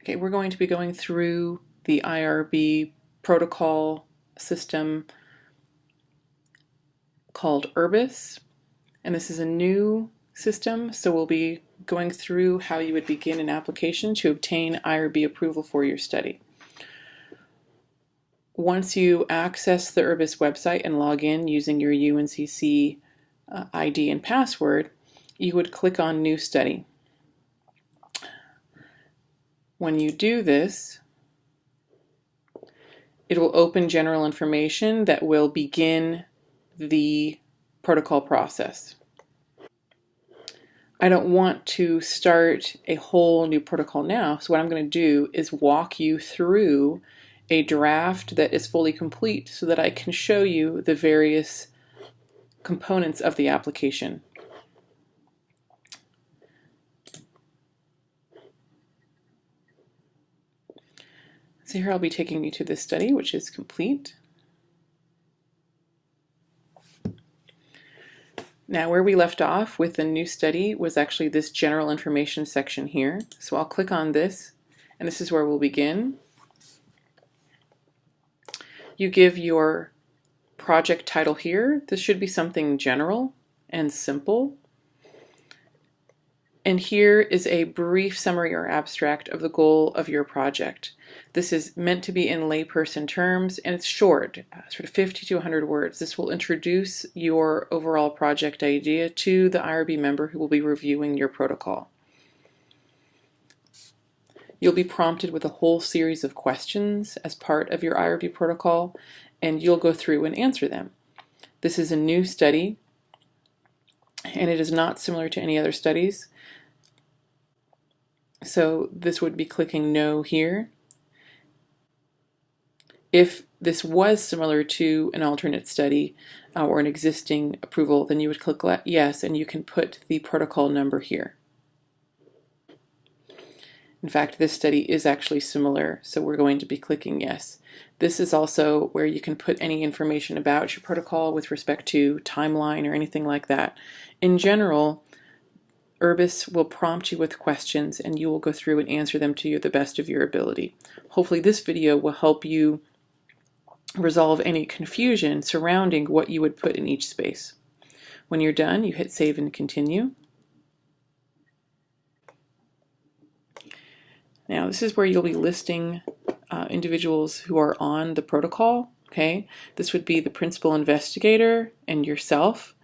Okay, we're going to be going through the IRB protocol system called IRBIS, and this is a new system, so we'll be going through how you would begin an application to obtain IRB approval for your study. Once you access the IRBIS website and log in using your UNCC ID and password, you would click on New Study. When you do this, it will open general information that will begin the protocol process. I don't want to start a whole new protocol now, so what I'm going to do is walk you through a draft that is fully complete so that I can show you the various components of the application. So here I'll be taking you to this study, which is complete. Now, where we left off with the new study was actually this general information section here. So I'll click on this, and this is where we'll begin. You give your project title here. This should be something general and simple. And here is a brief summary or abstract of the goal of your project. This is meant to be in layperson terms, and it's short, sort of 50 to 100 words. This will introduce your overall project idea to the IRB member who will be reviewing your protocol. You'll be prompted with a whole series of questions as part of your IRB protocol, and you'll go through and answer them. This is a new study, and it is not similar to any other studies. So this would be clicking no here. If this was similar to an alternate study or an existing approval, then you would click yes, and you can put the protocol number here. In fact, this study is actually similar, so we're going to be clicking yes. This is also where you can put any information about your protocol with respect to timeline or anything like that. In general, IRBIS will prompt you with questions, and you will go through and answer them to the best of your ability. Hopefully this video will help you resolve any confusion surrounding what you would put in each space. When you're done, you hit save and continue. Now this is where you'll be listing individuals who are on the protocol. Okay, this would be the principal investigator and yourself.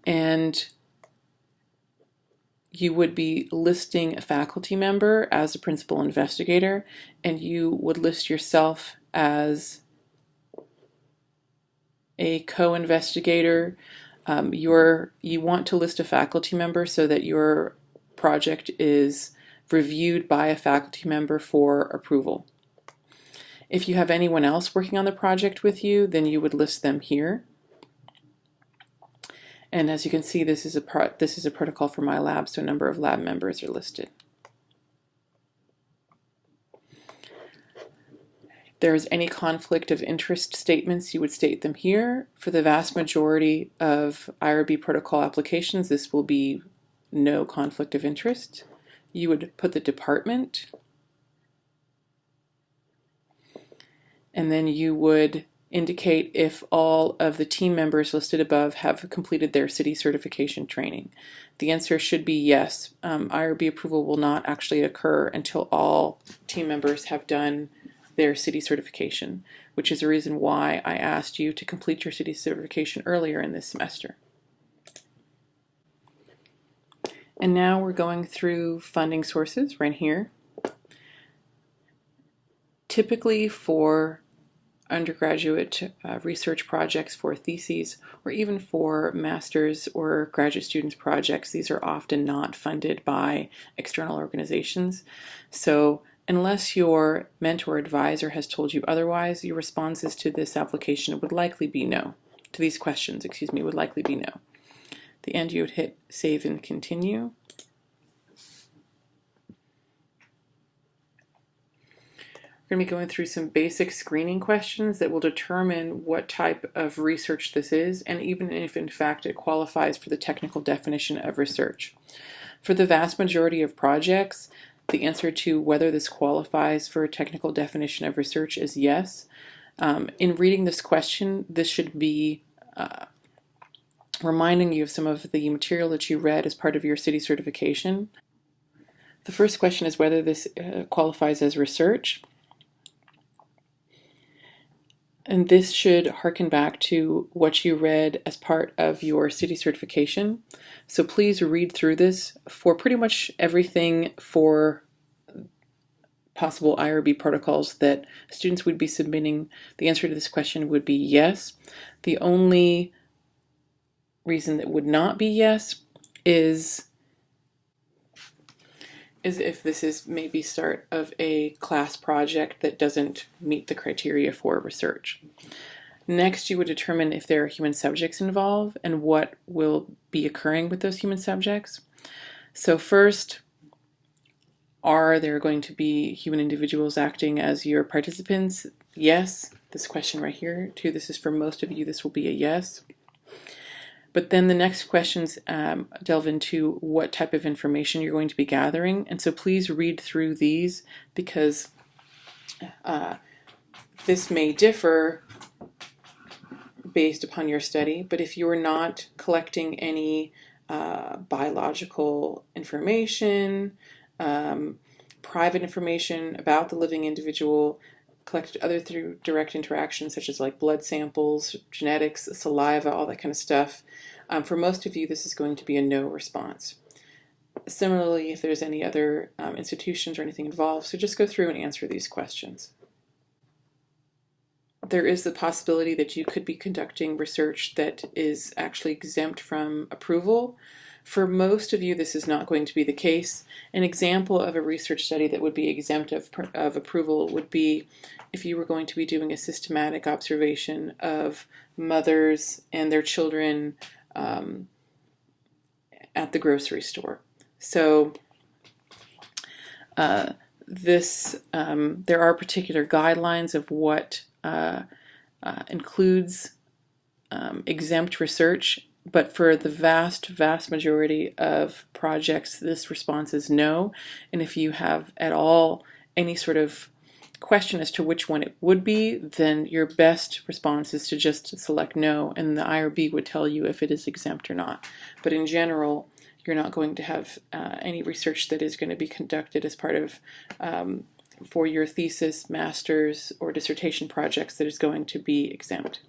And you would be listing a faculty member as a principal investigator, and you would list yourself as a co-investigator. You want to list a faculty member so that your project is reviewed by a faculty member for approval. If you have anyone else working on the project with you, then you would list them here. And as you can see, this is a protocol for my lab, so a number of lab members are listed. If there's any conflict of interest statements, you would state them here. For the vast majority of IRB protocol applications, this will be no conflict of interest. You would put the department, and then you would indicate if all of the team members listed above have completed their city certification training. The answer should be yes. IRB approval will not actually occur until all team members have done their city certification, which is the reason why I asked you to complete your city certification earlier in this semester. And now we're going through funding sources right here. Typically for undergraduate research projects, for theses, or even for master's or graduate students projects, these are often not funded by external organizations. So unless your mentor advisor has told you otherwise, your responses to this application would likely be no. To these questions, would likely be no. At the end, you would hit save and continue. We're going to be going through some basic screening questions that will determine what type of research this is, and even if in fact it qualifies for the technical definition of research. For the vast majority of projects, the answer to whether this qualifies for a technical definition of research is yes. In reading this question, this should be reminding you of some of the material that you read as part of your city certification. The first question is whether this qualifies as research. And this should harken back to what you read as part of your city certification. So please read through this for pretty much everything for possible IRB protocols that students would be submitting. The answer to this question would be yes. The only reason that would not be yes is if this is maybe start of a class project that doesn't meet the criteria for research. Next, you would determine if there are human subjects involved and what will be occurring with those human subjects. So first, are there going to be human individuals acting as your participants? Yes. This question right here, too, this is for most of you, this will be a yes. But then the next questions delve into what type of information you're going to be gathering. And so please read through these because this may differ based upon your study. But if you're not collecting any biological information, private information about the living individual, collected other through direct interactions such as like blood samples, genetics, saliva, all that kind of stuff. For most of you, this is going to be a no response. Similarly, if there's any other institutions or anything involved, so just go through and answer these questions. There is the possibility that you could be conducting research that is actually exempt from approval. For most of you, this is not going to be the case. An example of a research study that would be exempt of approval would be if you were going to be doing a systematic observation of mothers and their children at the grocery store. So there are particular guidelines of what includes exempt research. But for the vast majority of projects, this response is no. And if you have at all any sort of question as to which one it would be, then your best response is to just select no, and the IRB would tell you if it is exempt or not. But in general, you're not going to have any research that is going to be conducted as part of for your thesis, master's, or dissertation projects that is going to be exempt.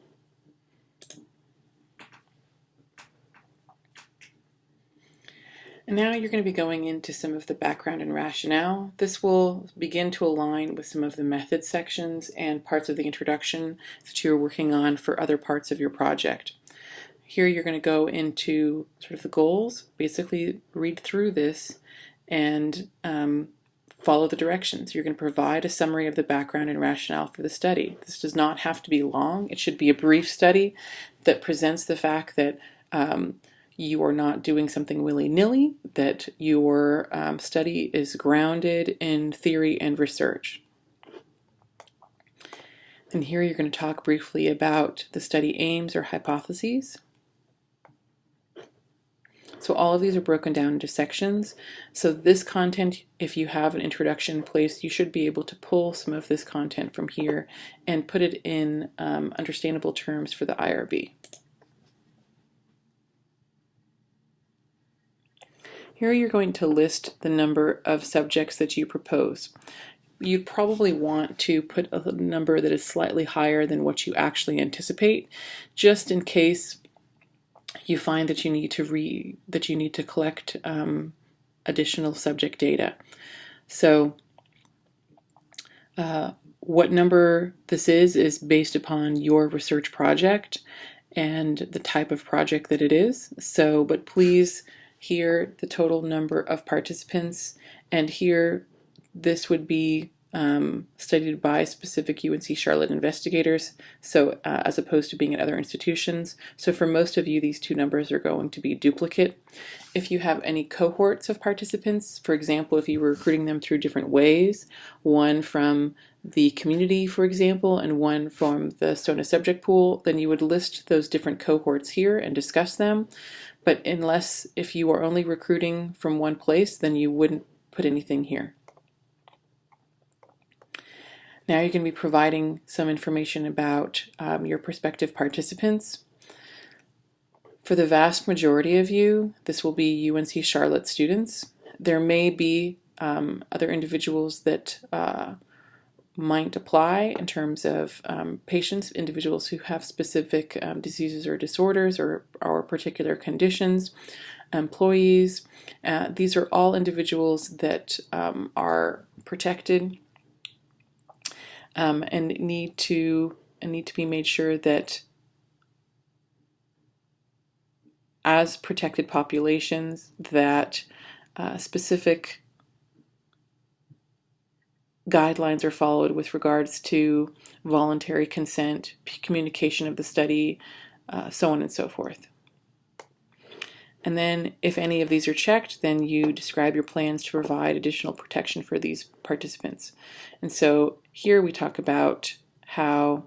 And now you're going to be going into some of the background and rationale. This will begin to align with some of the methods sections and parts of the introduction that you're working on for other parts of your project. Here you're going to go into sort of the goals, basically read through this and follow the directions. You're going to provide a summary of the background and rationale for the study. This does not have to be long. It should be a brief study that presents the fact that you are not doing something willy-nilly, that your study is grounded in theory and research. And here you're going to talk briefly about the study aims or hypotheses. So all of these are broken down into sections. So this content, if you have an introduction in place, you should be able to pull some of this content from here and put it in understandable terms for the IRB. Here you're going to list the number of subjects that you propose. You'd probably want to put a number that is slightly higher than what you actually anticipate, just in case you find that you need to collect additional subject data. So what number this is based upon your research project and the type of project that it is. So, but please here the total number of participants, and here this would be studied by specific UNC Charlotte investigators, so as opposed to being at other institutions. So for most of you, these two numbers are going to be duplicate. If you have any cohorts of participants, for example, if you were recruiting them through different ways, one from the community, for example, and one from the SONA subject pool, then you would list those different cohorts here and discuss them. But if you are only recruiting from one place, then you wouldn't put anything here. Now you're going to be providing some information about your prospective participants. For the vast majority of you, this will be UNC Charlotte students. There may be other individuals that might apply in terms of patients, individuals who have specific diseases or disorders or particular conditions, employees. These are all individuals that are protected and need to be made sure that as protected populations that specific guidelines are followed with regards to voluntary consent, communication of the study, so on and so forth. And then if any of these are checked, then you describe your plans to provide additional protection for these participants. And so here we talk about how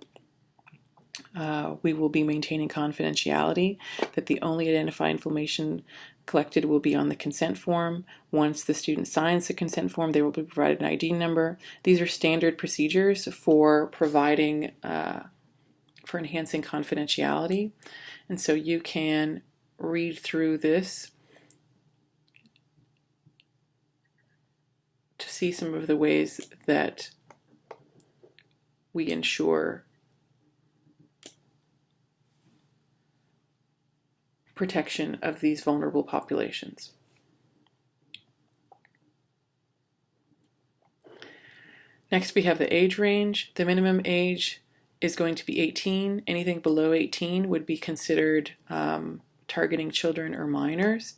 we will be maintaining confidentiality, that the only identified information collected will be on the consent form. Once the student signs the consent form, they will be provided an ID number. These are standard procedures for providing, for enhancing confidentiality. And so you can read through this to see some of the ways that we ensure protection of these vulnerable populations. Next, we have the age range. The minimum age is going to be 18. Anything below 18 would be considered targeting children or minors.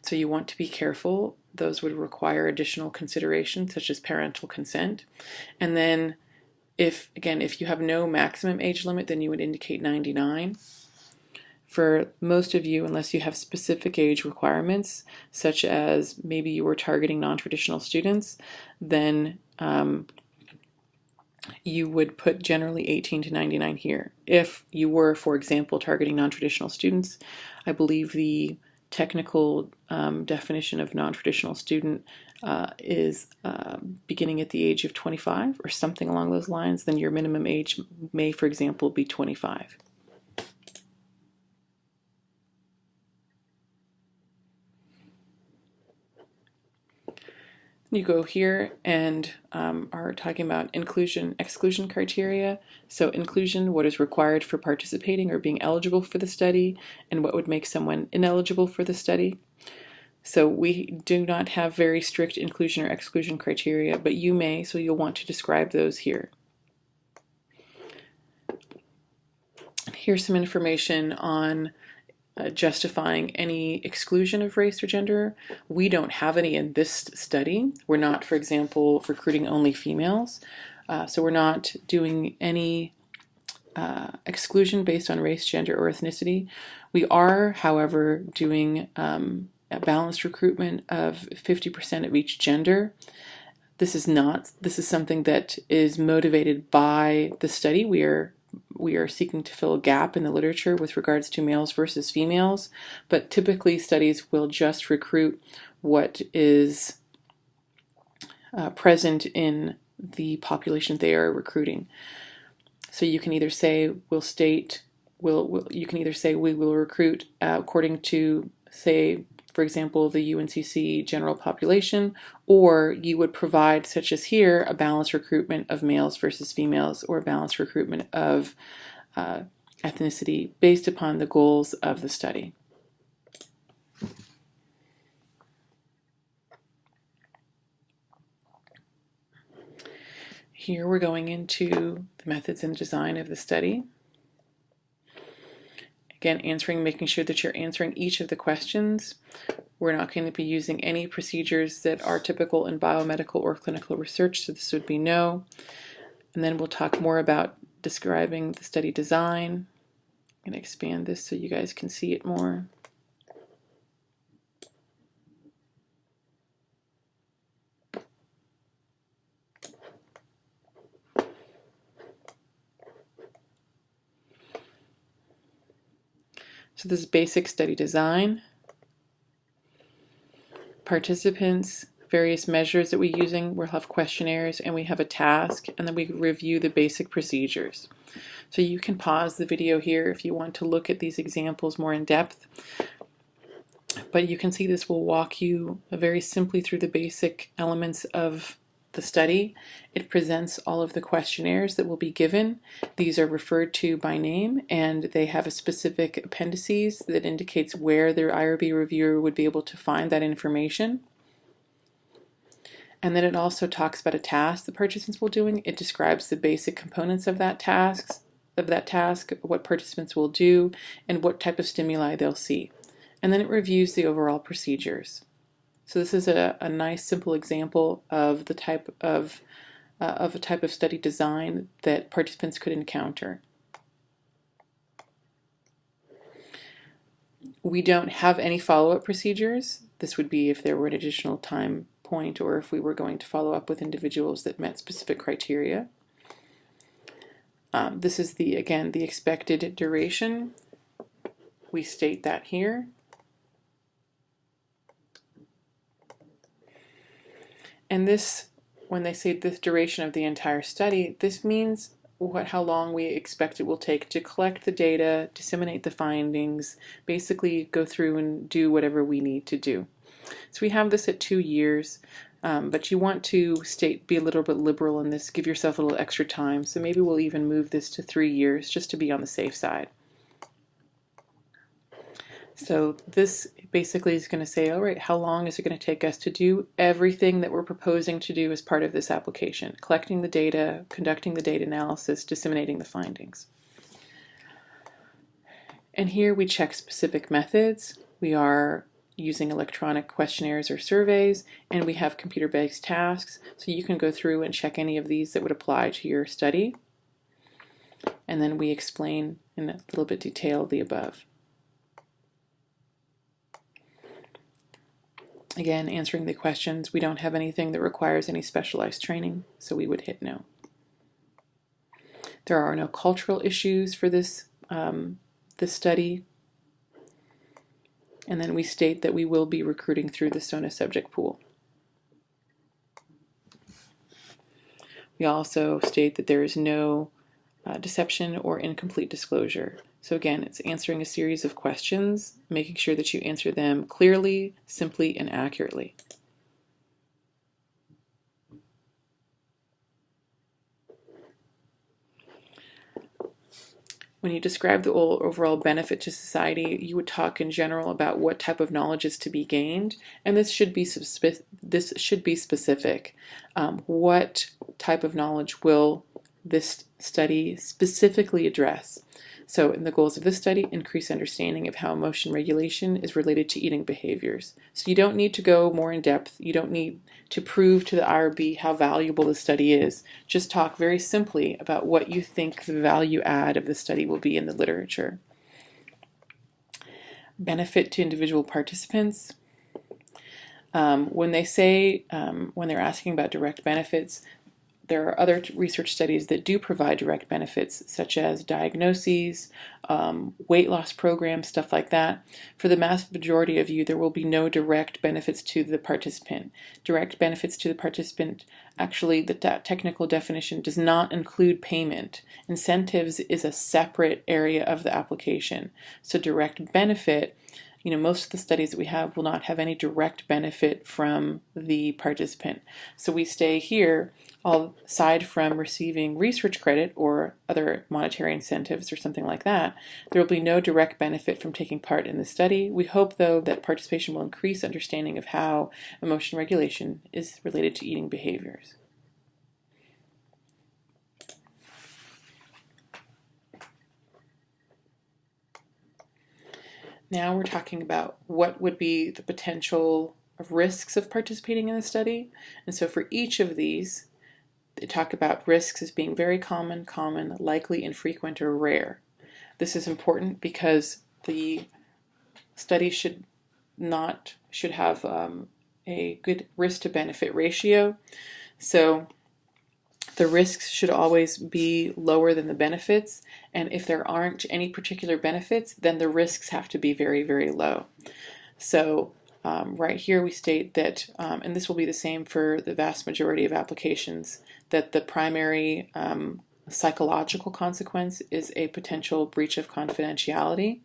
So you want to be careful. Those would require additional consideration, such as parental consent. And then if you have no maximum age limit, then you would indicate 99. For most of you, unless you have specific age requirements, such as maybe you were targeting non-traditional students, then you would put generally 18 to 99 here. If you were, for example, targeting non-traditional students, I believe the technical definition of non-traditional student is beginning at the age of 25 or something along those lines, then your minimum age may, for example, be 25. You go here and are talking about inclusion-exclusion criteria. So inclusion, what is required for participating or being eligible for the study, and what would make someone ineligible for the study. So we do not have very strict inclusion or exclusion criteria, but you may, so you'll want to describe those here. Here's some information on justifying any exclusion of race or gender. We don't have any in this study. We're not, for example, recruiting only females. So we're not doing any exclusion based on race, gender, or ethnicity. We are, however, doing a balanced recruitment of 50% of each gender. This is something that is motivated by the study. We are seeking to fill a gap in the literature with regards to males versus females, but typically studies will just recruit what is present in the population they are recruiting. So you can either say you can either say we will recruit according to, say, for example, the UNCC general population, or you would provide, such as here, a balanced recruitment of males versus females, or a balanced recruitment of ethnicity based upon the goals of the study. Here we're going into the methods and design of the study. Again, making sure that you're answering each of the questions. We're not going to be using any procedures that are typical in biomedical or clinical research, so this would be no. And then we'll talk more about describing the study design. I'm going to expand this so you guys can see it more. So this is basic study design. Participants, various measures that we're using. We'll have questionnaires and we have a task, and then we review the basic procedures. So you can pause the video here if you want to look at these examples more in depth. But you can see this will walk you very simply through the basic elements of the study. It presents all of the questionnaires that will be given. These are referred to by name, and they have a specific appendices that indicates where their IRB reviewer would be able to find that information. And then it also talks about a task the participants will be doing. It describes the basic components of that task, what participants will do, and what type of stimuli they'll see. And then it reviews the overall procedures. So this is a nice simple example of the type of a type of study design that participants could encounter. We don't have any follow-up procedures. This would be if there were an additional time point or if we were going to follow up with individuals that met specific criteria. This is again the expected duration. We state that here. And this, when they say the duration of the entire study, this means how long we expect it will take to collect the data, disseminate the findings, basically go through and do whatever we need to do. So we have this at 2 years, but you want to be a little bit liberal in this, give yourself a little extra time. So maybe we'll even move this to 3 years just to be on the safe side. So this basically is going to say, all right, how long is it going to take us to do everything that we're proposing to do as part of this application? Collecting the data, conducting the data analysis, disseminating the findings. And here we check specific methods. We are using electronic questionnaires or surveys, and we have computer-based tasks. So you can go through and check any of these that would apply to your study. And then we explain in a little bit detail the above. Again, answering the questions, we don't have anything that requires any specialized training, so we would hit no. There are no cultural issues for this study. And then we state that we will be recruiting through the SONA subject pool. We also state that there is no deception or incomplete disclosure. So again, it's answering a series of questions, making sure that you answer them clearly, simply, and accurately. When you describe the overall benefit to society, you would talk in general about what type of knowledge is to be gained, and this should be specific. What type of knowledge will this study specifically address? So in the goals of this study, increase understanding of how emotion regulation is related to eating behaviors. So you don't need to go more in depth. You don't need to prove to the IRB how valuable the study is. Just talk very simply about what you think the value add of the study will be in the literature. Benefit to individual participants. When they're asking about direct benefits, there are other research studies that do provide direct benefits, such as diagnoses, weight loss programs, stuff like that. For the vast majority of you, there will be no direct benefits to the participant. Direct benefits to the participant, actually, the technical definition does not include payment. Incentives is a separate area of the application. So direct benefit, most of the studies that we have will not have any direct benefit from the participant. So we stay here, aside from receiving research credit or other monetary incentives or something like that, there will be no direct benefit from taking part in the study. We hope, though, that participation will increase understanding of how emotion regulation is related to eating behaviors. Now we're talking about what would be the potential risks of participating in the study. And so for each of these, they talk about risks as being very common, likely, infrequent, or rare. This is important because the study should have a good risk to benefit ratio. So the risks should always be lower than the benefits, and if there aren't any particular benefits, then the risks have to be very, very low. So right here we state that, and this will be the same for the vast majority of applications, that the primary psychological consequence is a potential breach of confidentiality,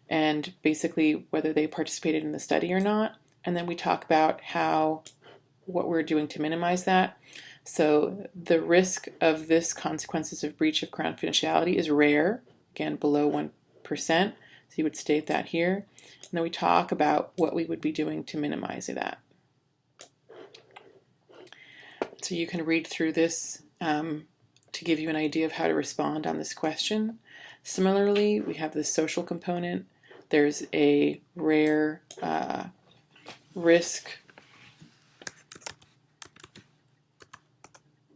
and basically whether they participated in the study or not. And then we talk about what we're doing to minimize that. So the risk of this consequences of breach of confidentiality is rare, again below 1%. So you would state that here. And then we talk about what we would be doing to minimize that. So you can read through this to give you an idea of how to respond on this question. Similarly, we have the social component. There's a rare risk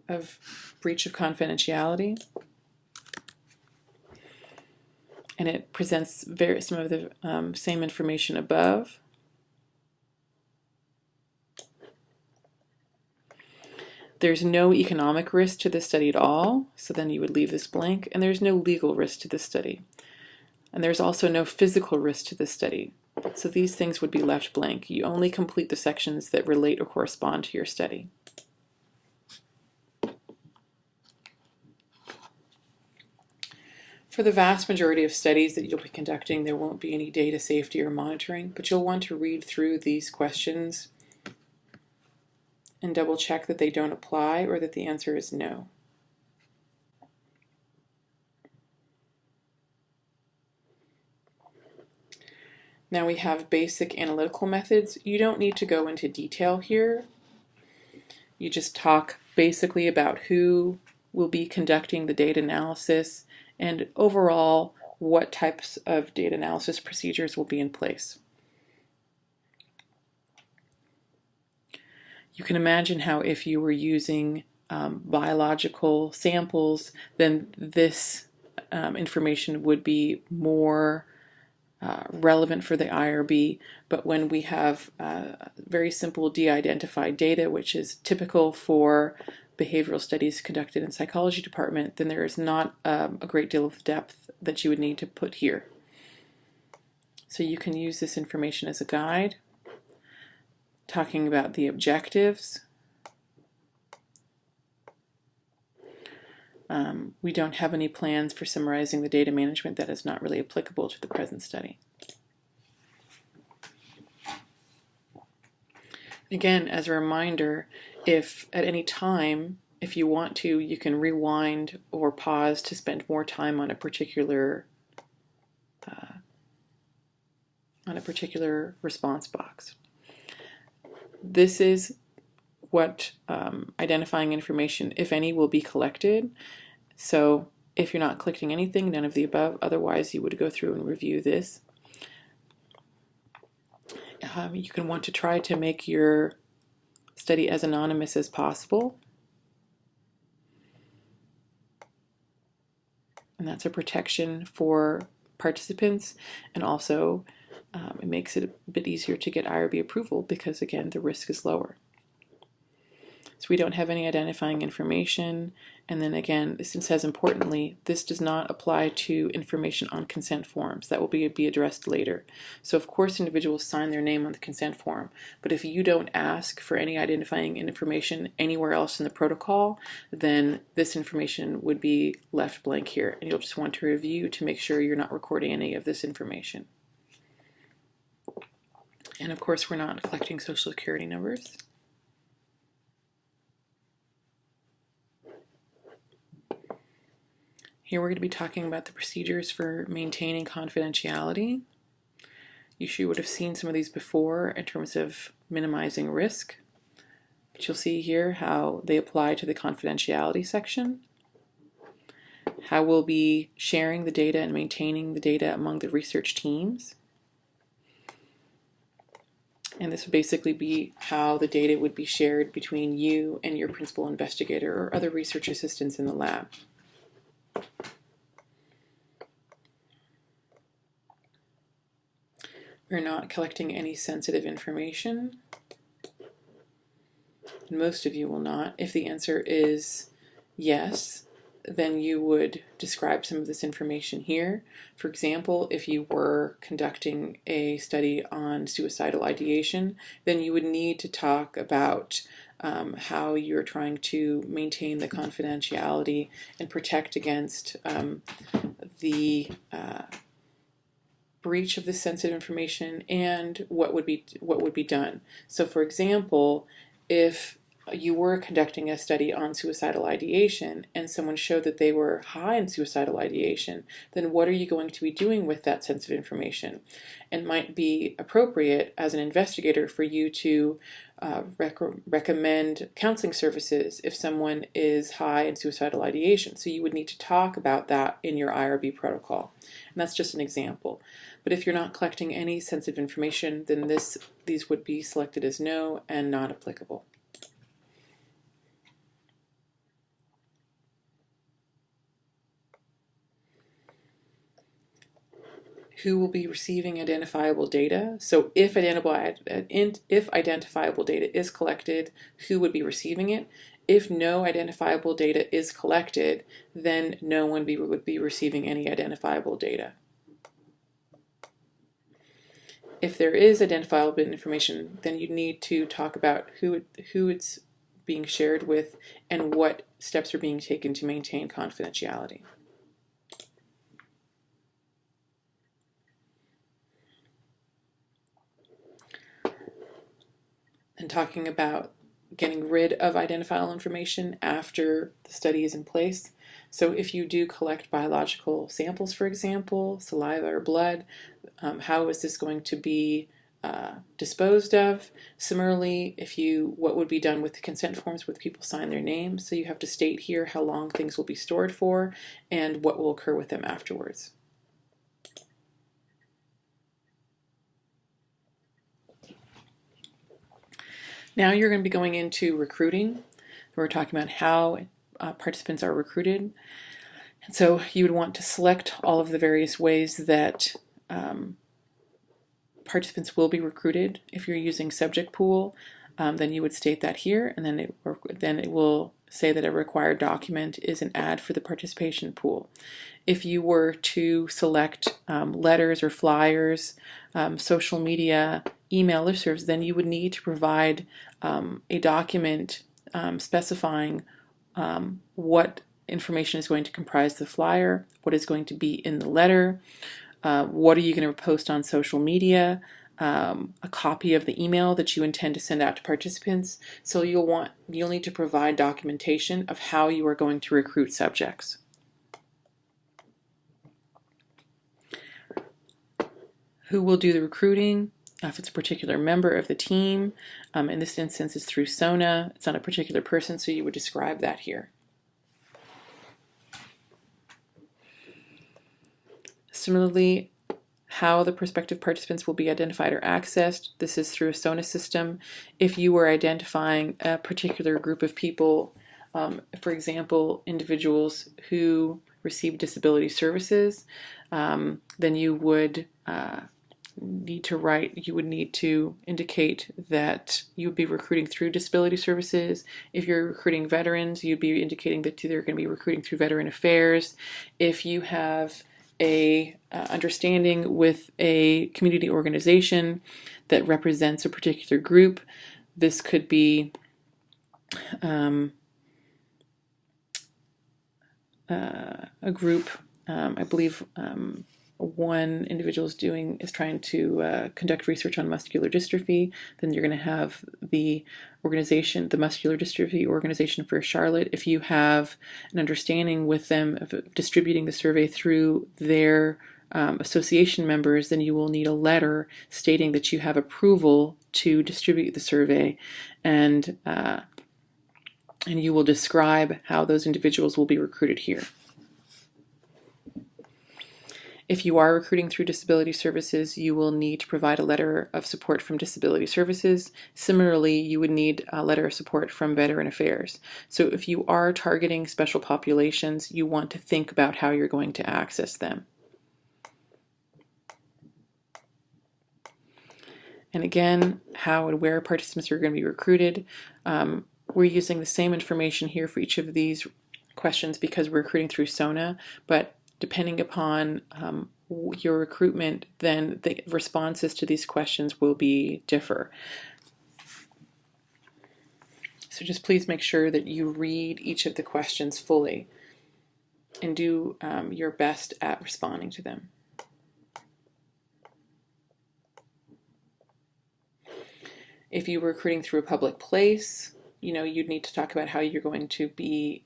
of breach of confidentiality, and it presents some of the same information above. There's no economic risk to this study at all, so then you would leave this blank, and there's no legal risk to this study. And there's also no physical risk to this study, so these things would be left blank. You only complete the sections that relate or correspond to your study. For the vast majority of studies that you'll be conducting, there won't be any data safety or monitoring, but you'll want to read through these questions and double check that they don't apply or that the answer is no. Now we have basic analytical methods. You don't need to go into detail here. You just talk basically about who will be conducting the data analysis and overall what types of data analysis procedures will be in place. You can imagine how if you were using biological samples, then this information would be more relevant for the IRB, but when we have very simple de-identified data, which is typical for behavioral studies conducted in psychology department, then there is not a great deal of depth that you would need to put here. So you can use this information as a guide, talking about the objectives. We don't have any plans for summarizing the data management. That is not really applicable to the present study. Again, as a reminder, if at any time, if you want to, you can rewind or pause to spend more time on a particular response box. This is what identifying information, if any, will be collected. So if you're not collecting anything, none of the above. Otherwise, you would go through and review this. You can want to try to make your study as anonymous as possible. And that's a protection for participants, and also it makes it a bit easier to get IRB approval because, again, the risk is lower. So we don't have any identifying information. And then again, this says importantly, this does not apply to information on consent forms. That will be addressed later. So of course individuals sign their name on the consent form, but if you don't ask for any identifying information anywhere else in the protocol, then this information would be left blank here. And you'll just want to review to make sure you're not recording any of this information. And of course, we're not collecting social security numbers. Here we're going to be talking about the procedures for maintaining confidentiality. You would have seen some of these before in terms of minimizing risk, but you'll see here how they apply to the confidentiality section. How we'll be sharing the data and maintaining the data among the research teams. And this would basically be how the data would be shared between you and your principal investigator or other research assistants in the lab. We're not collecting any sensitive information. And most of you will not. If the answer is yes, then you would describe some of this information here. For example, if you were conducting a study on suicidal ideation, then you would need to talk about how you're trying to maintain the confidentiality and protect against the breach of this sensitive information and what would be done. So, for example, if you were conducting a study on suicidal ideation and someone showed that they were high in suicidal ideation, then what are you going to be doing with that sensitive information? It might be appropriate as an investigator for you to recommend counseling services if someone is high in suicidal ideation. So you would need to talk about that in your IRB protocol. And that's just an example. But if you're not collecting any sensitive information, then these would be selected as no and not applicable. Who will be receiving identifiable data? So if identifiable data is collected, who would be receiving it? If no identifiable data is collected, then no one would be receiving any identifiable data. If there is identifiable information, then you need to talk about who it's being shared with and what steps are being taken to maintain confidentiality. And talking about getting rid of identifiable information after the study is in place. So if you do collect biological samples, for example, saliva or blood, how is this going to be disposed of? Similarly, what would be done with the consent forms with people sign their names? So you have to state here how long things will be stored for and what will occur with them afterwards. Now you're going to be going into recruiting. We're talking about how participants are recruited. And so you would want to select all of the various ways that participants will be recruited. If you're using subject pool, then you would state that here, and then it will say that a required document is an ad for the participation pool. If you were to select letters or flyers, social media, email listservs, then you would need to provide a document specifying what information is going to comprise the flyer, what is going to be in the letter, what are you going to post on social media, a copy of the email that you intend to send out to participants. So you'll need to provide documentation of how you are going to recruit subjects. Who will do the recruiting? If it's a particular member of the team, in this instance it's through SONA, it's not a particular person, so you would describe that here. Similarly, how the prospective participants will be identified or accessed. This is through a SONA system. If you were identifying a particular group of people, for example, individuals who receive disability services, then you would need to indicate that you would be recruiting through disability services. If you're recruiting veterans, you'd be indicating that they're going to be recruiting through Veteran Affairs. If you have a understanding with a community organization that represents a particular group, this could be a group. I believe one individual is trying to conduct research on muscular dystrophy. Then you're going to have the organization, the Muscular Dystrophy Organization for Charlotte. If you have an understanding with them of distributing the survey through their association members, then you will need a letter stating that you have approval to distribute the survey, and you will describe how those individuals will be recruited here. If you are recruiting through disability services, you will need to provide a letter of support from disability services. Similarly, you would need a letter of support from Veteran Affairs. So if you are targeting special populations, you want to think about how you're going to access them. And again, how and where participants are going to be recruited. We're using the same information here for each of these questions because we're recruiting through SONA, but depending upon your recruitment, then the responses to these questions will differ. So just please make sure that you read each of the questions fully and do your best at responding to them. If you were recruiting through a public place, you'd need to talk about how you're going to be,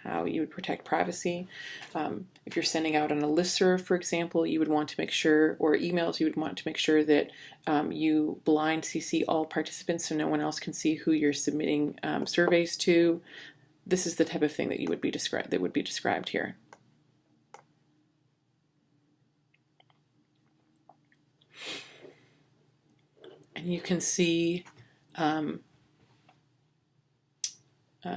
how you would protect privacy. If you're sending out on a listserv, for example, you would want to make sure, or emails, you would want to make sure that you blind CC all participants so no one else can see who you're submitting surveys to. This is the type of thing that would be described here. And you can see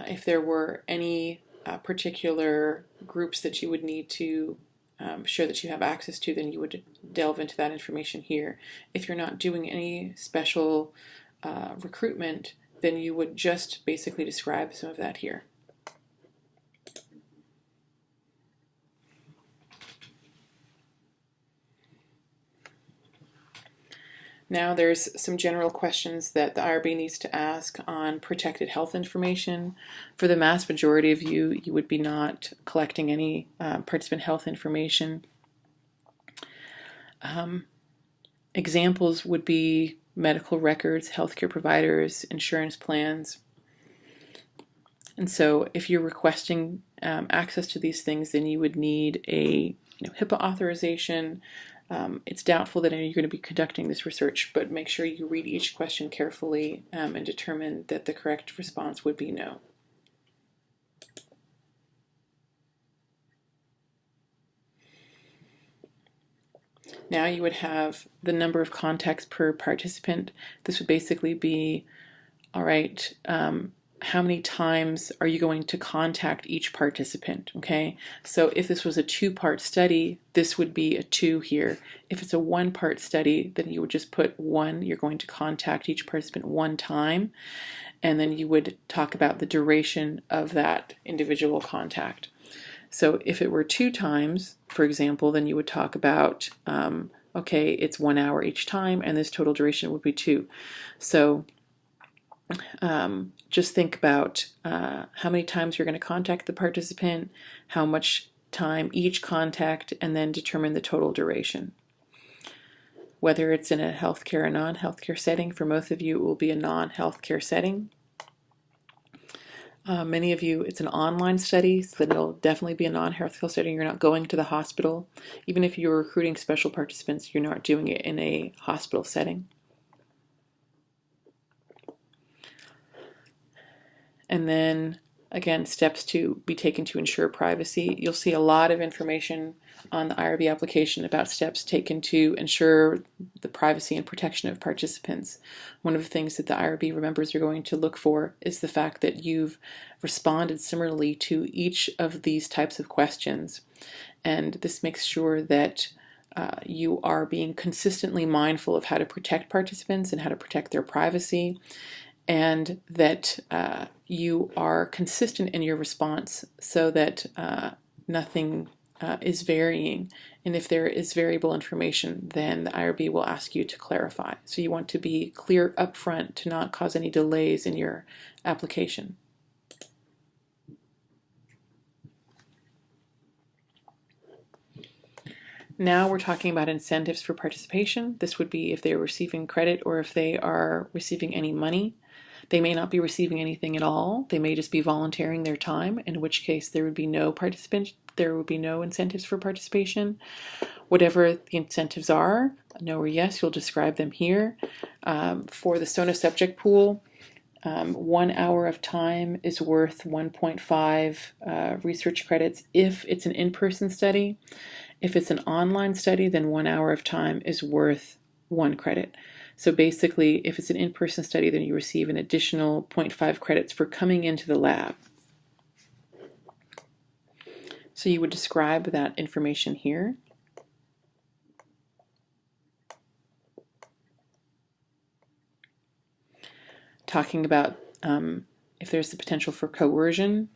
if there were any particular groups that you would need to show that you have access to, then you would delve into that information here. If you're not doing any special recruitment, then you would just basically describe some of that here. Now there's some general questions that the IRB needs to ask on protected health information. For the mass majority of you, you would be not collecting any participant health information. Examples would be medical records, healthcare providers, insurance plans. And so if you're requesting access to these things, then you would need a HIPAA authorization. It's doubtful that you're going to be conducting this research, but make sure you read each question carefully and determine that the correct response would be no. Now you would have the number of contacts per participant. This would basically be, all right, how many times are you going to contact each participant, okay? So if this was a two-part study, this would be a 2 here. If it's a one-part study, then you would just put 1. You're going to contact each participant 1 time, and then you would talk about the duration of that individual contact. So if it were 2 times, for example, then you would talk about, okay, it's 1 hour each time, and this total duration would be 2. So just think about how many times you're going to contact the participant, how much time each contact, and then determine the total duration. Whether it's in a healthcare or non-healthcare setting, for most of you it will be a non-healthcare setting. Many of you, it's an online study, so then it'll definitely be a non-healthcare setting. You're not going to the hospital. Even if you're recruiting special participants, you're not doing it in a hospital setting. And then, again, steps to be taken to ensure privacy. You'll see a lot of information on the IRB application about steps taken to ensure the privacy and protection of participants. One of the things that the IRB members are going to look for is the fact that you've responded similarly to each of these types of questions. And this makes sure that you are being consistently mindful of how to protect participants and how to protect their privacy, and that you are consistent in your response so that nothing is varying. And if there is variable information, then the IRB will ask you to clarify. So you want to be clear upfront to not cause any delays in your application. Now we're talking about incentives for participation. This would be if they're receiving credit or if they are receiving any money. They may not be receiving anything at all. They may just be volunteering their time, in which case there would be no incentives for participation. Whatever the incentives are, no or yes, you'll describe them here. For the SONA subject pool, 1 hour of time is worth 1.5 research credits if it's an in-person study. If it's an online study, then 1 hour of time is worth 1 credit. So basically, if it's an in-person study, then you receive an additional 0.5 credits for coming into the lab. So you would describe that information here. Talking about if there's the potential for coercion.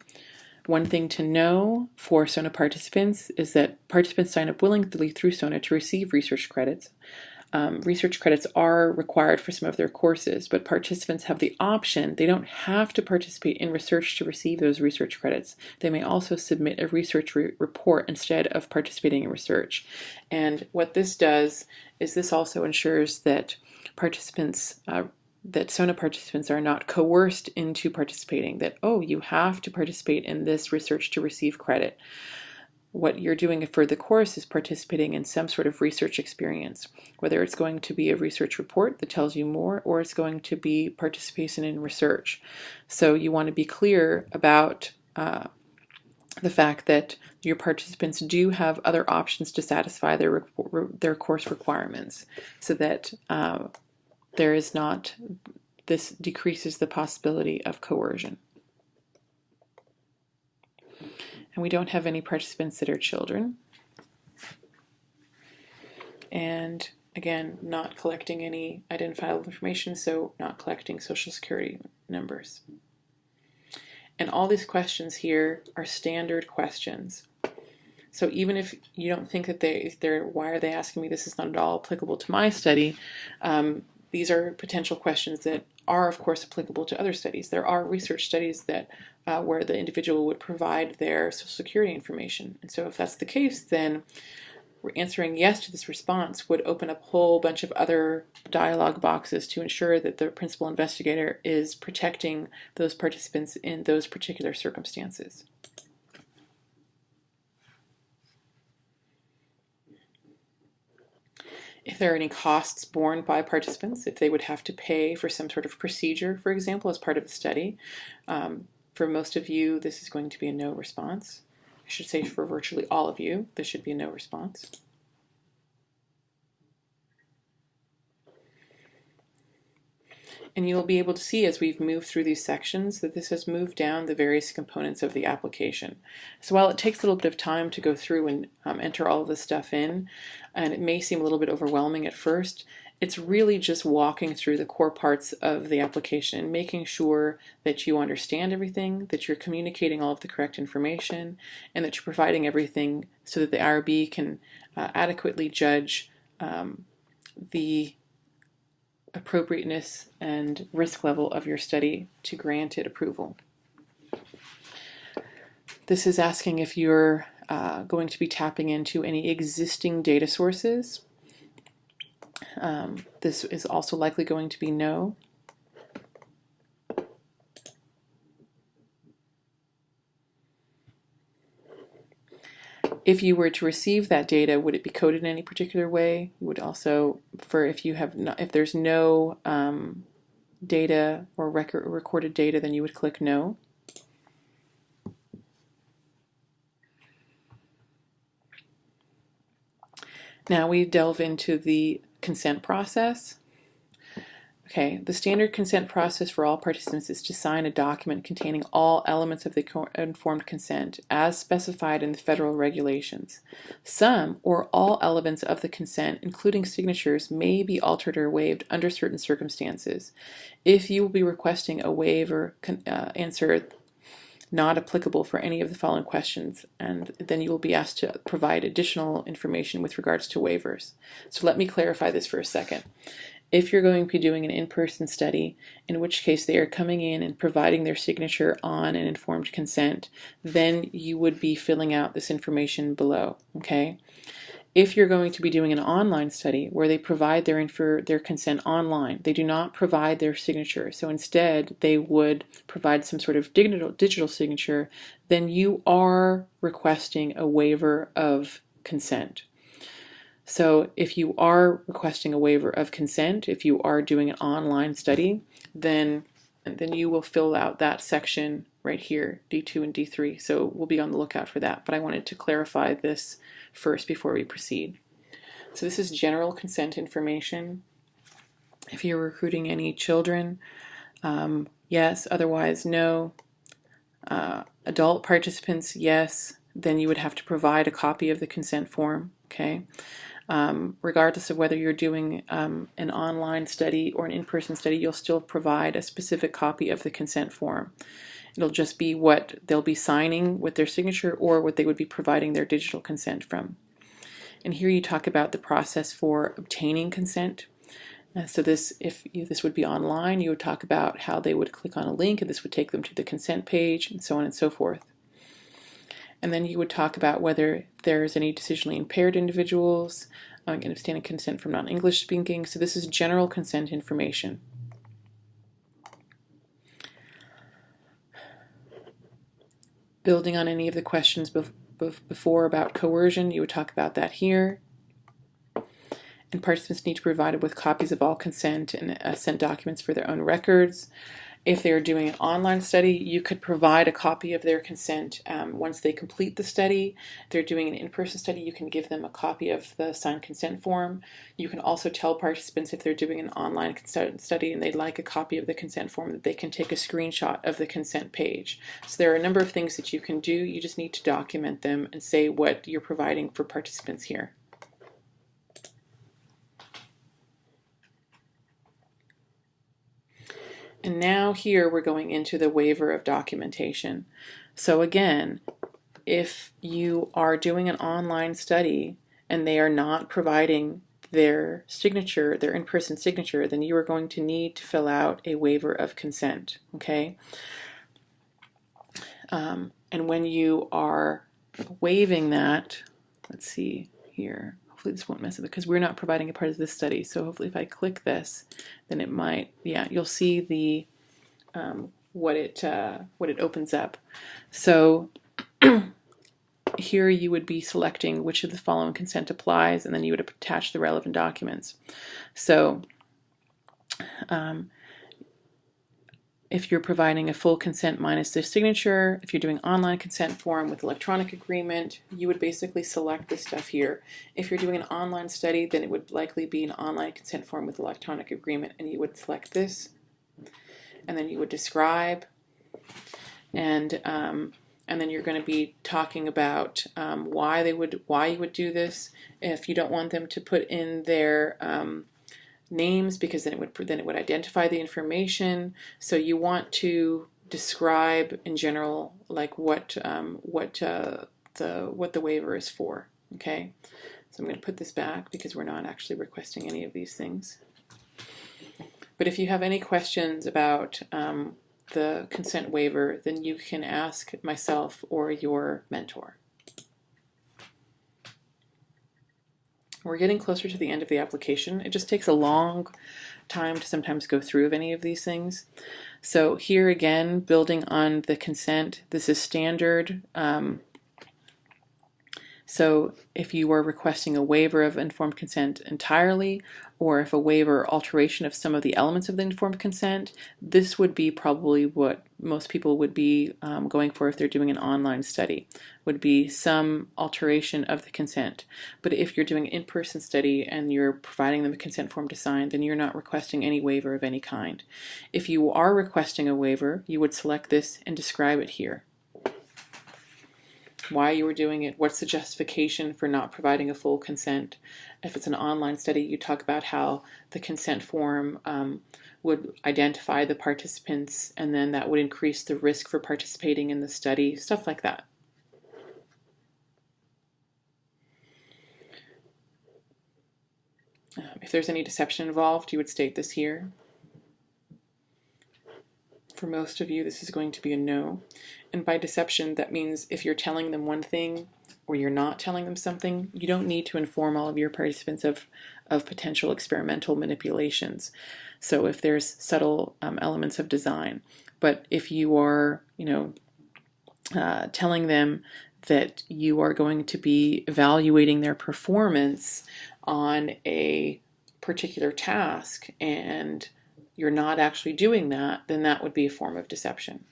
One thing to know for SONA participants is that participants sign up willingly through SONA to receive research credits. Research credits are required for some of their courses, but participants have the option. They don't have to participate in research to receive those research credits. They may also submit a research report instead of participating in research. And what this does is this also ensures that participants that SONA participants are not coerced into participating, that, oh, you have to participate in this research to receive credit. What you're doing for the course is participating in some sort of research experience, whether it's going to be a research report that tells you more, or it's going to be participation in research. So you want to be clear about the fact that your participants do have other options to satisfy their course requirements, so that there is not, this decreases the possibility of coercion. And we don't have any participants that are children. And again, not collecting any identifiable information, so not collecting Social Security numbers. And all these questions here are standard questions. So even if you don't think that they're why are they asking me, this is not at all applicable to my study, these are potential questions that are, of course, applicable to other studies. There are research studies that where the individual would provide their Social Security information. And so if that's the case, then answering yes to this response would open up a whole bunch of other dialog boxes to ensure that the principal investigator is protecting those participants in those particular circumstances. If there are any costs borne by participants, if they would have to pay for some sort of procedure, for example, as part of the study. For most of you, this is going to be a no response. I should say for virtually all of you, this should be a no response. And you'll be able to see as we've moved through these sections that this has moved down the various components of the application. So while it takes a little bit of time to go through and enter all of this stuff in, and it may seem a little bit overwhelming at first, it's really just walking through the core parts of the application, making sure that you understand everything, that you're communicating all of the correct information, and that you're providing everything so that the IRB can adequately judge the appropriateness and risk level of your study to grant it approval. This is asking if you're going to be tapping into any existing data sources. This is also likely going to be no. If you were to receive that data, would it be coded in any particular way? You would also, if there's no data or recorded data, then you would click no. Now we delve into the consent process. Okay, the standard consent process for all participants is to sign a document containing all elements of the informed consent as specified in the federal regulations. Some or all elements of the consent, including signatures, may be altered or waived under certain circumstances. If you will be requesting a waiver, answer not applicable for any of the following questions, and then you will be asked to provide additional information with regards to waivers. So let me clarify this for a second. If you're going to be doing an in-person study, in which case they are coming in and providing their signature on an informed consent, then you would be filling out this information below, okay? If you're going to be doing an online study where they provide their consent online, they do not provide their signature, so instead they would provide some sort of digital signature, then you are requesting a waiver of consent. So if you are requesting a waiver of consent, if you are doing an online study, then and then you will fill out that section right here, D2 and D3. So we'll be on the lookout for that, but I wanted to clarify this first before we proceed. So this is general consent information. If you're recruiting any children, yes, otherwise no. Adult participants, yes, then you would have to provide a copy of the consent form, okay? Regardless of whether you're doing an online study or an in-person study, you'll still provide a specific copy of the consent form. It'll just be what they'll be signing with their signature or what they would be providing their digital consent from. And here you talk about the process for obtaining consent. So this, if this would be online, you would talk about how they would click on a link and this would take them to the consent page and so on and so forth. And then you would talk about whether there's any decisionally impaired individuals and abstaining consent from non-English speaking. So this is general consent information. Building on any of the questions before about coercion, you would talk about that here. And participants need to be provided with copies of all consent and sent documents for their own records. If they're doing an online study, you could provide a copy of their consent once they complete the study. If they're doing an in-person study, you can give them a copy of the signed consent form. You can also tell participants if they're doing an online study and they'd like a copy of the consent form that they can take a screenshot of the consent page. So there are a number of things that you can do. You just need to document them and say what you're providing for participants here. And now here we're going into the waiver of documentation. So again, if you are doing an online study and they are not providing their signature, their in-person signature, then you are going to need to fill out a waiver of consent, okay? And when you are waiving that, let's see here, hopefully this won't mess up because we're not providing a part of this study. So hopefully if I click this, then it might, yeah, you'll see the what it opens up. So here you would be selecting which of the following consent applies, and then you would attach the relevant documents. So if you're providing a full consent minus the signature, if you're doing online consent form with electronic agreement, you would basically select this stuff here. If you're doing an online study, then it would likely be an online consent form with electronic agreement, and you would select this, and then you would describe, and then you're going to be talking about why you would do this. If you don't want them to put in their names, because then it would identify the information. So you want to describe in general like what the waiver is for. Okay, so I'm going to put this back because we're not actually requesting any of these things. But if you have any questions about the consent waiver, then you can ask myself or your mentor. We're getting closer to the end of the application. It just takes a long time to sometimes go through any of these things. So here again, building on the consent, this is standard. So if you are requesting a waiver of informed consent entirely, or if a waiver or alteration of some of the elements of the informed consent, this would be probably what most people would be going for if they're doing an online study, would be some alteration of the consent. But if you're doing an in-person study and you're providing them a consent form to sign, then you're not requesting any waiver of any kind. If you are requesting a waiver, you would select this and describe it here. Why you were doing it, what's the justification for not providing a full consent. If it's an online study, you talk about how the consent form would identify the participants, and then that would increase the risk for participating in the study, stuff like that. If there's any deception involved, you would state this here. For most of you, this is going to be a no. And by deception, that means if you're telling them one thing or you're not telling them something, you don't need to inform all of your participants of potential experimental manipulations. So if there's subtle elements of design. But if you are, telling them that you are going to be evaluating their performance on a particular task, and you're not actually doing that, then that would be a form of deception.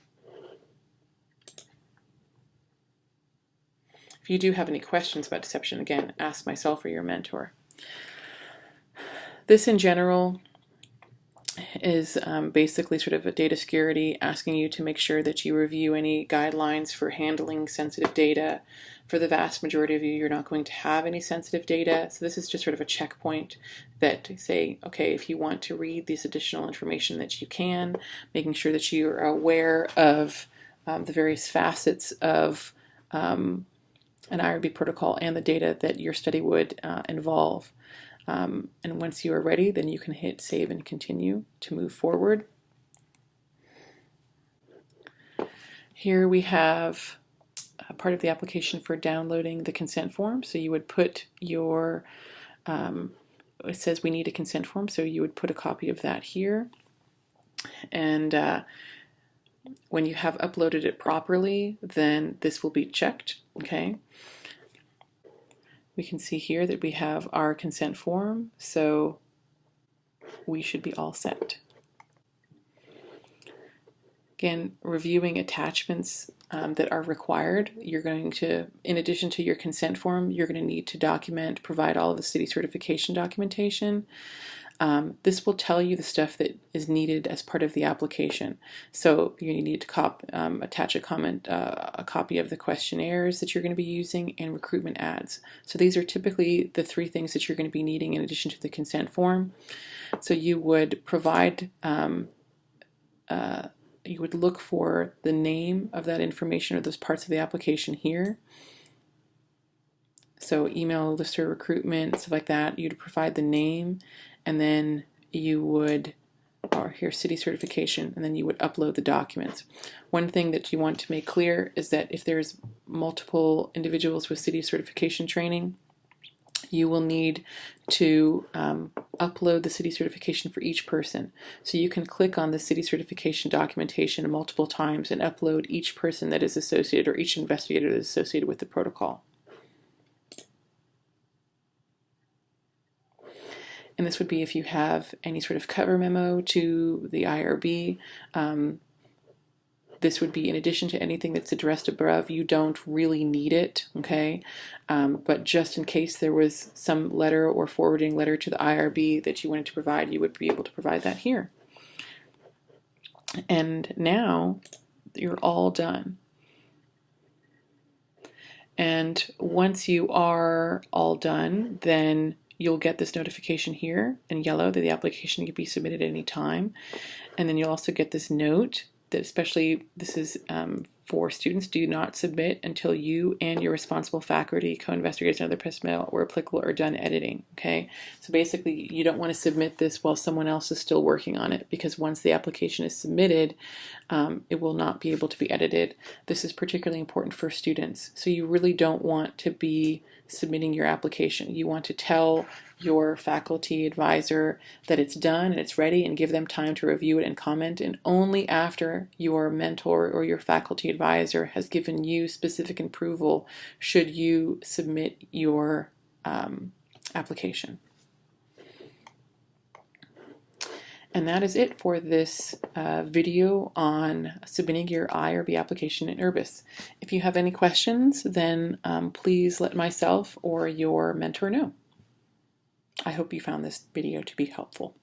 If you do have any questions about deception, again, ask myself or your mentor. This in general is basically sort of a data security, asking you to make sure that you review any guidelines for handling sensitive data. For the vast majority of you, you're not going to have any sensitive data. So this is just sort of a checkpoint that say, okay, if you want to read this additional information that you can, making sure that you are aware of the various facets of an IRB protocol and the data that your study would involve. And once you are ready, then you can hit save and continue to move forward. Here we have part of the application for downloading the consent form. So you would put your, it says we need a consent form, so you would put a copy of that here. And when you have uploaded it properly, then this will be checked, okay? We can see here that we have our consent form, so we should be all set. Again, reviewing attachments that are required. You're going to, in addition to your consent form, you're going to need to provide all of the city certification documentation. This will tell you the stuff that is needed as part of the application. So you need to attach a copy of the questionnaires that you're going to be using and recruitment ads. So these are typically the three things that you're going to be needing in addition to the consent form. So you would provide, you would look for the name of that information or those parts of the application here. So email, lister, recruitment, stuff like that. You'd provide the name, and then you would, or here, city certification, and then you would upload the documents. One thing that you want to make clear is that if there's multiple individuals with city certification training, you will need to upload the city certification for each person. So you can click on the city certification documentation multiple times and upload each person that is associated, or each investigator that is associated with the protocol. And this would be if you have any sort of cover memo to the IRB. This would be in addition to anything that's addressed above. You don't really need it, okay? But just in case there was some letter or forwarding letter to the IRB that you wanted to provide, you would be able to provide that here. And now you're all done. And once you are all done, then you'll get this notification here in yellow that the application can be submitted at any time. And then you'll also get this note that, especially this is for students, do not submit until you and your responsible faculty, co-investigators, and other personnel where applicable are done editing, okay? So basically you don't want to submit this while someone else is still working on it, because once the application is submitted, it will not be able to be edited. This is particularly important for students. So you really don't want to be submitting your application. You want to tell your faculty advisor that it's done and it's ready, and give them time to review it and comment, and only after your mentor or your faculty advisor has given you specific approval should you submit your application. And that is it for this video on submitting your IRB application in IRBIS. If you have any questions, then please let myself or your mentor know. I hope you found this video to be helpful.